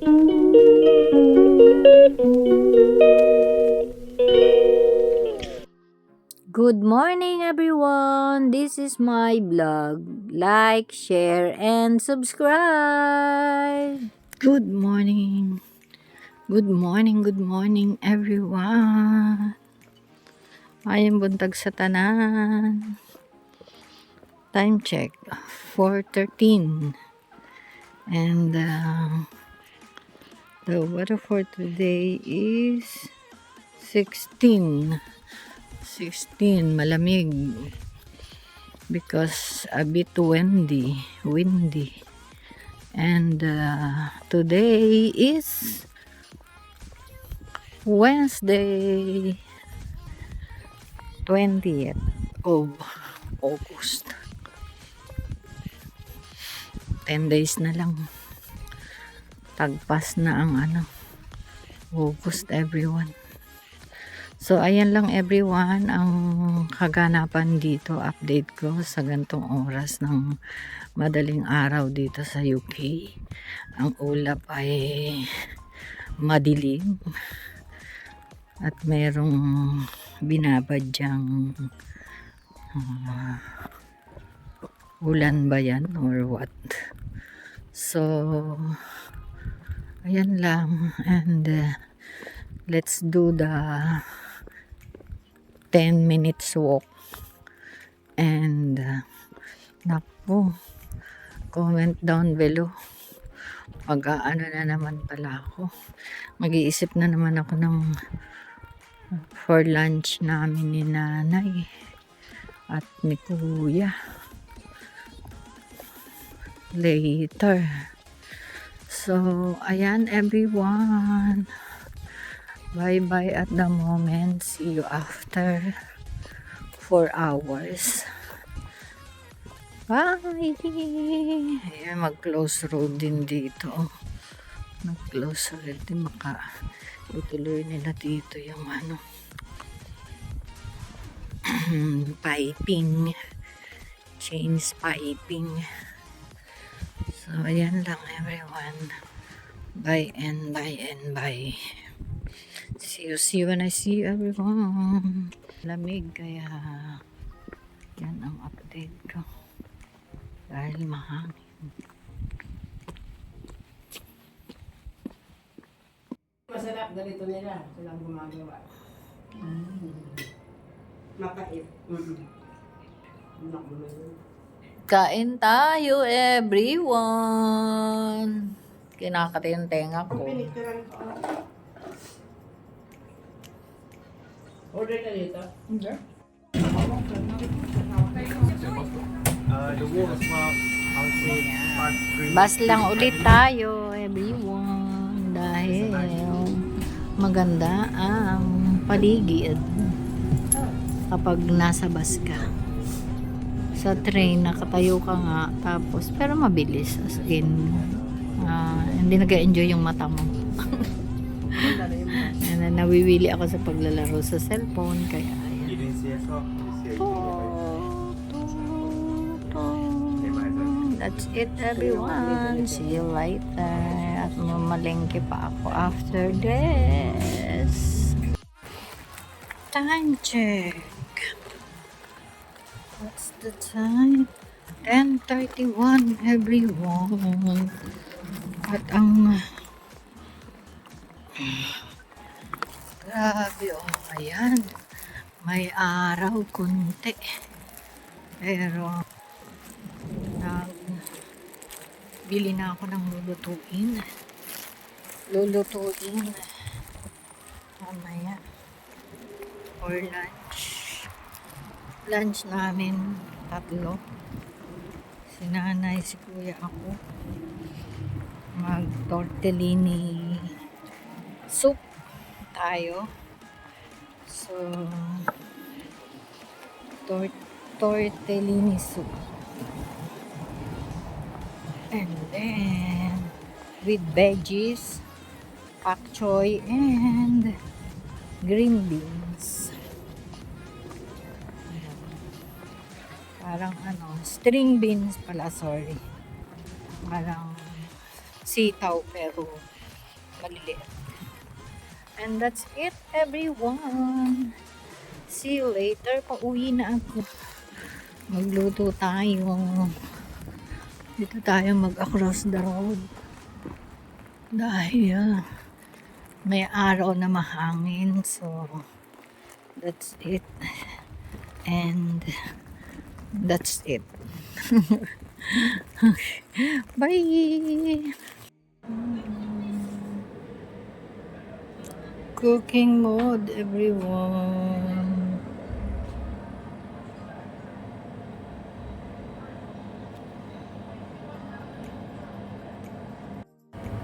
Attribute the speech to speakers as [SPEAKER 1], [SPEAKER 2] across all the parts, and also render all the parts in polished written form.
[SPEAKER 1] Good morning, everyone. This is my vlog. Like, share, and subscribe. Good morning. Good morning, everyone. Ayong buntag sa tanan. Time check, 4:13. And the weather for today is 16, malamig because a bit windy. And today is Wednesday, 20th of August. 10 days na lang. Tagpas na ang August, everyone. So, ayan lang everyone ang kaganapan dito. Update ko sa gantong oras ng madaling araw dito sa UK. Ang ulap ay madilim. At merong binabadyang ulan ba yan or what? So, ayan lang. And let's do the 10 minutes walk. And naku, comment down below pag na naman pala ako. Mag-iisip na naman ako ng for lunch namin ni nanay at ni kuya later. So ayan everyone, bye bye at the moment. See you after 4 hours. Bye! Ayan, mag-close road din dito. Mag-close road din. Baka ituloy nila dito yung piping. Change piping. So, ayan lang everyone. Bye and bye and bye. See you when I see you everyone. Lamig kaya yan ang update ko. Dahil mahangin.
[SPEAKER 2] Masarap ganito nila. Silang gumagawa. Mapait.
[SPEAKER 1] Kain tayo everyone. Kinakati yung tenga ko.
[SPEAKER 2] Pinitiran ko. Order na dito?
[SPEAKER 1] Okay. Bas lang ulit tayo everyone dahil maganda ang paligid kapag nasa bus ka. Sa train nakatayo ka nga tapos pero mabilis as in hindi nag-enjoy yung mata mo. And nawiwili ako sa paglalaro sa cellphone kaya ayan. That's it everyone. See you later. At mamalengke pa ako after this. Time check. What's the time? 10:31 everyone. At ang grabe ayan. May araw kunti. Pero bili na ako ng lulutuin mamaya for lunch namin 3 si nanay, si kuya, ako mag tortellini soup tayo. So tortellini soup. And then, with veggies, pak choy, and green beans. Parang string beans pala, sorry. Parang sitaw pero maliliit. And that's it, everyone. See you later. Pauwi na ako. Magluto tayo. Dito tayo mag-across the road. Dahil may araw na mahangin. So, that's it. And that's it. Bye! Cooking mode, everyone.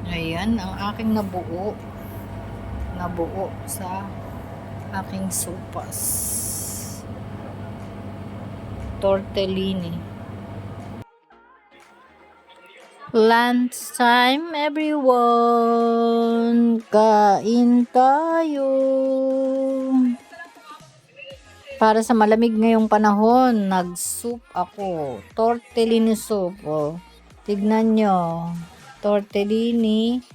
[SPEAKER 1] Ayan, ang aking nabuo. Nabuo sa aking sopas. Tortellini. Lunch time, everyone. Kain tayo. Para sa malamig ngayong panahon, nag-soup ako. Tortellini soup. Oh. Tignan nyo. Tortellini,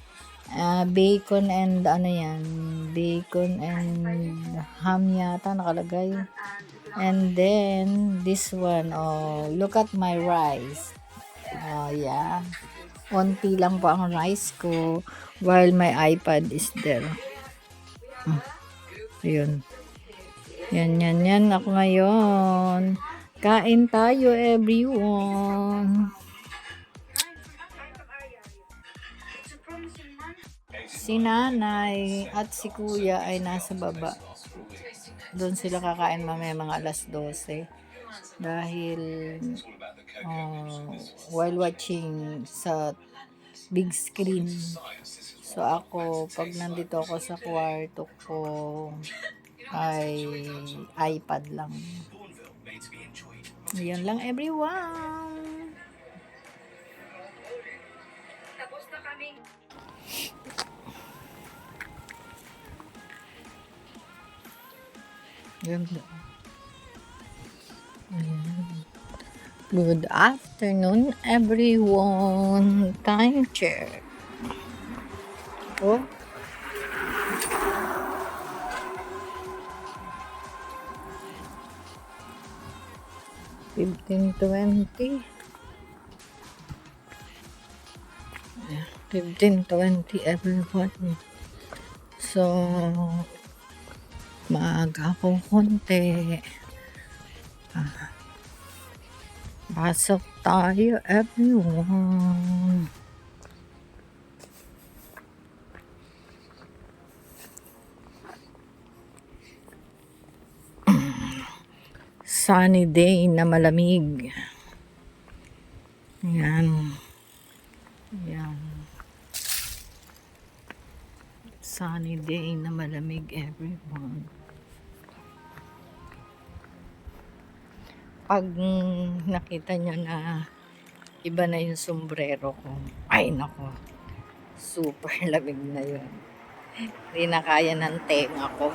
[SPEAKER 1] bacon and ano yan. Bacon and ham yata nakalagay. And then, this one. Oh, look at my rice. Oh, yeah. Onti lang po ang rice ko while my iPad is there. Ayun. Yan. Ako ngayon. Kain tayo, everyone. Si nanay at si kuya ay nasa baba. Doon sila kakain mamaya mga alas 12. Dahil while watching sa big screen. So ako, pag nandito ako sa kwarto ko, ay iPad lang. Ayan lang, everyone. Tapos na kami. Ganda. Ayan. Good afternoon, everyone. Time check. Oh. $15.20. 15:20, everyone. So, maaga ako konti. Pasok tayo, everyone. Sunny day na malamig. Yan. Sunny day na malamig, everyone. Pag nakita nyo na iba na yung sombrero ko, ay nako, super lamig na yun. Hindi na kaya ng tenga ko.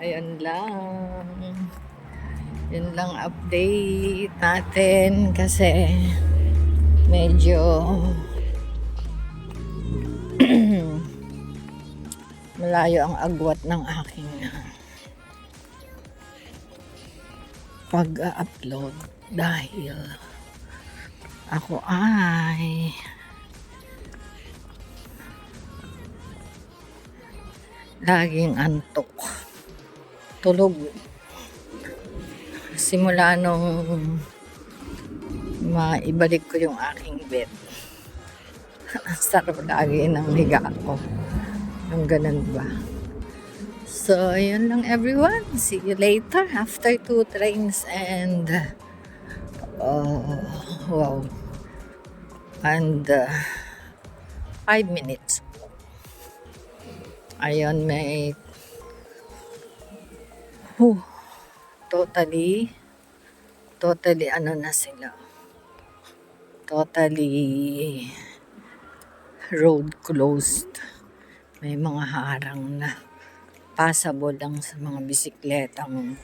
[SPEAKER 1] Ayun lang. Yun lang update natin kasi medyo malayo ang agwat ng aking pag-upload dahil ako ay laging antok. Tulog. Simula nung maibalik ko yung aking bed. Sarap lagi ng higa ko. Yung ganun ba? So, yun lang everyone. See you later after 2 trains and wow. And 5 minutes. Ayun, may totally ano na sila. Totally road closed. May mga harang na. Passable lang sa mga bisikletang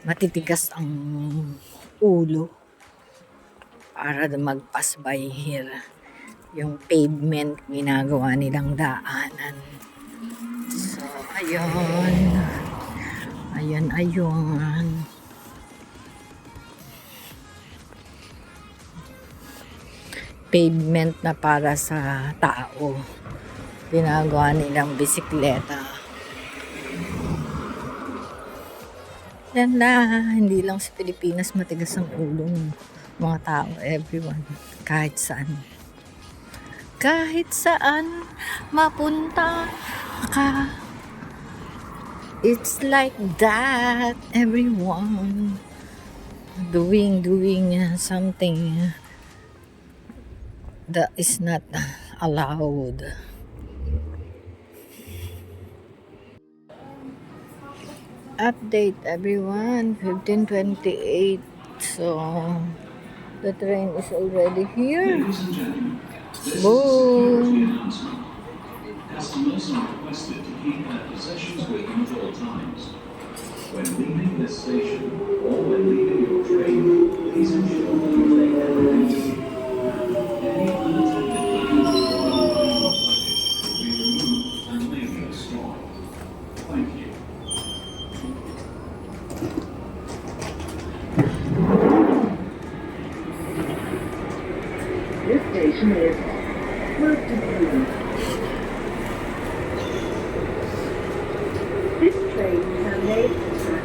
[SPEAKER 1] matitigas ang ulo para mag-pass by here. yung pavement ginagawa nilang daanan. So, ayun. Ayun. Pavement na para sa tao. Ginagawa nilang bisikleta. Ganda. Hindi lang sa Pilipinas matigas ang ulo ng mga tao. Everyone. Kahit saan. Kahit saan mapunta ka. It's like that. Everyone. Doing something that is not allowed. Update everyone, 15:28. So the train is already here. Boom.
[SPEAKER 3] Customers are requested to keep their possessions with them at all times. When leaving this station or when leaving your train, please ensure that you take care of your any unattended bags or other luggage will be removed and may be destroyed. Thank you.
[SPEAKER 4] This station is close to Blue. This train terminates at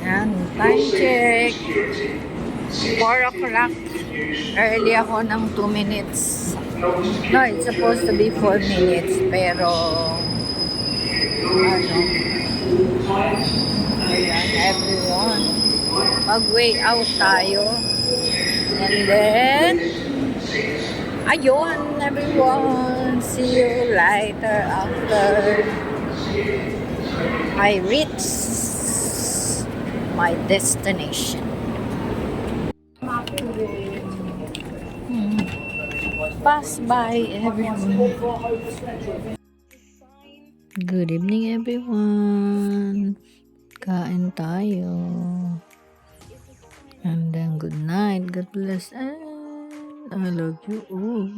[SPEAKER 1] Ayan, time check. 4 o'clock. Early ako ng 2 minutes. No, it's supposed to be 4 minutes. Pero, ayan, everyone. Mag-way out tayo. And then, ayun, everyone. See you later after I reach my destination. Pass by everyone. Good evening everyone. Kain tayo. And then good night. God bless and I love you all.